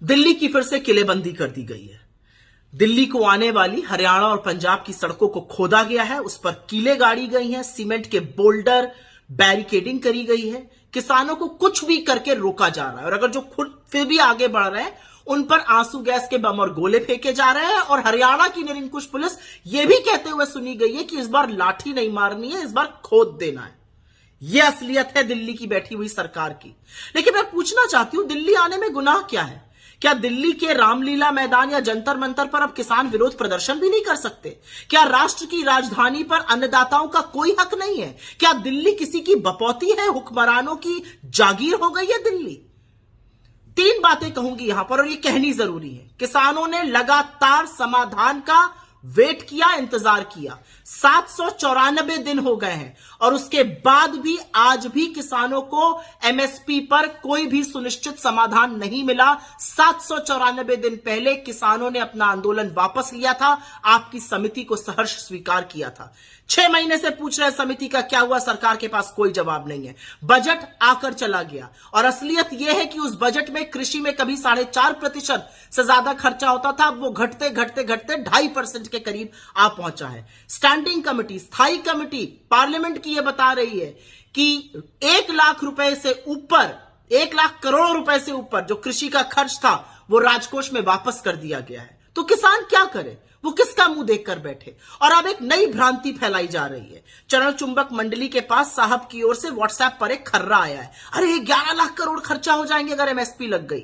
दिल्ली की फिर से किलेबंदी कर दी गई है। दिल्ली को आने वाली हरियाणा और पंजाब की सड़कों को खोदा गया है, उस पर कीले गाड़ी गई हैं, सीमेंट के बोल्डर बैरिकेडिंग करी गई है। किसानों को कुछ भी करके रोका जा रहा है और अगर जो खुद फिर भी आगे बढ़ रहे हैं उन पर आंसू गैस के बम और गोले फेंके जा रहे हैं। और हरियाणा की निरंकुश पुलिस यह भी कहते हुए सुनी गई है कि इस बार लाठी नहीं मारनी है, इस बार खोद देना है। यह असलियत है दिल्ली की बैठी हुई सरकार की। लेकिन मैं पूछना चाहती हूं, दिल्ली आने में गुनाह क्या है? क्या दिल्ली के रामलीला मैदान या जंतर मंतर पर अब किसान विरोध प्रदर्शन भी नहीं कर सकते? क्या राष्ट्र की राजधानी पर अन्नदाताओं का कोई हक नहीं है? क्या दिल्ली किसी की बपौती है? हुक्मरानों की जागीर हो गई है दिल्ली? तीन बातें कहूंगी यहां पर और ये कहनी जरूरी है। किसानों ने लगातार समाधान का वेट किया, इंतजार किया। 794 दिन हो गए हैं और उसके बाद भी आज भी किसानों को एमएसपी पर कोई भी सुनिश्चित समाधान नहीं मिला। 794 दिन पहले किसानों ने अपना आंदोलन वापस लिया था, आपकी समिति को सहर्ष स्वीकार किया था। 6 महीने से पूछ रहे समिति का क्या हुआ, सरकार के पास कोई जवाब नहीं है। बजट आकर चला गया और असलियत यह है कि उस बजट में कृषि में कभी 4.5% से ज्यादा खर्चा होता था, अब वो घटते घटते घटते 2.5% के करीब आ पहुंचा है। स्टैंडिंग कमेटी, स्थायी कमेटी पार्लियामेंट की यह बता रही है कि 1 लाख रुपए से ऊपर, 1 लाख करोड़ रुपए से ऊपर जो कृषि का खर्च था वो राजकोष में वापस कर दिया गया है। तो किसान क्या करे? वो किसका मुंह देखकर बैठे? और अब एक नई भ्रांति फैलाई जा रही है। चरण चुंबक मंडली के पास साहब की ओर से व्हाट्सएप पर एक खर्रा आया है, अरे 11 लाख करोड़ खर्चा हो जाएंगे अगर एमएसपी लग गई।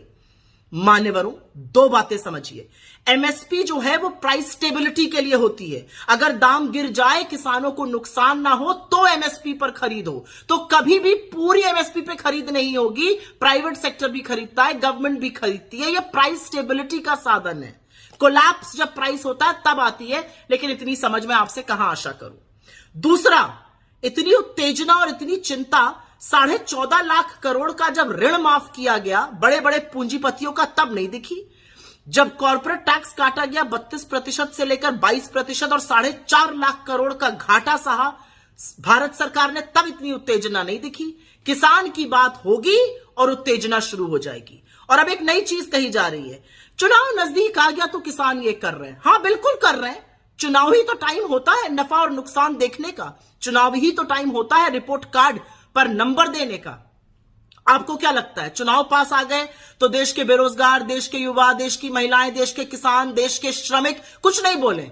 मान्यवरों, 2 बातें समझिए। एमएसपी जो है वो प्राइस स्टेबिलिटी के लिए होती है। अगर दाम गिर जाए, किसानों को नुकसान ना हो तो एमएसपी पर खरीद हो। तो कभी भी पूरी एमएसपी पे खरीद नहीं होगी। प्राइवेट सेक्टर भी खरीदता है, गवर्नमेंट भी खरीदती है। यह प्राइस स्टेबिलिटी का साधन है। कोलैप्स जब प्राइस होता है तब आती है, लेकिन इतनी समझ में आपसे कहां आशा करूं। दूसरा, इतनी उत्तेजना और इतनी चिंता 14.5 लाख करोड़ का जब ऋण माफ किया गया बड़े बड़े पूंजीपतियों का, तब नहीं दिखी। जब कॉर्पोरेट टैक्स काटा गया 32% से लेकर 22% और 4.5 लाख करोड़ का घाटा सहा भारत सरकार ने, तब इतनी उत्तेजना नहीं दिखी। किसान की बात होगी और उत्तेजना शुरू हो जाएगी। और अब एक नई चीज कही जा रही है, चुनाव नजदीक आ गया तो किसान ये कर रहे हैं। हां, बिल्कुल कर रहे हैं। चुनाव ही तो टाइम होता है नफा और नुकसान देखने का। चुनाव ही तो टाइम होता है रिपोर्ट कार्ड पर नंबर देने का। आपको क्या लगता है, चुनाव पास आ गए तो देश के बेरोजगार, देश के युवा, देश की महिलाएं, देश के किसान, देश के श्रमिक कुछ नहीं बोले,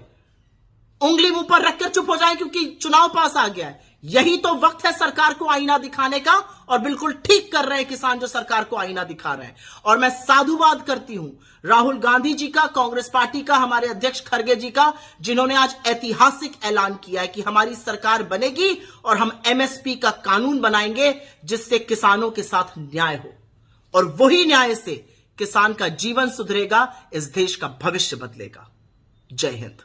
उंगली मुंह पर रखकर चुप हो जाए क्योंकि चुनाव पास आ गया है? यही तो वक्त है सरकार को आईना दिखाने का और बिल्कुल ठीक कर रहे हैं किसान जो सरकार को आईना दिखा रहे हैं। और मैं साधुवाद करती हूं राहुल गांधी जी का, कांग्रेस पार्टी का, हमारे अध्यक्ष खड़गे जी का, जिन्होंने आज ऐतिहासिक ऐलान किया है कि हमारी सरकार बनेगी और हम एमएसपी का कानून बनाएंगे जिससे किसानों के साथ न्याय हो। और वही न्याय से किसान का जीवन सुधरेगा, इस देश का भविष्य बदलेगा। जय हिंद।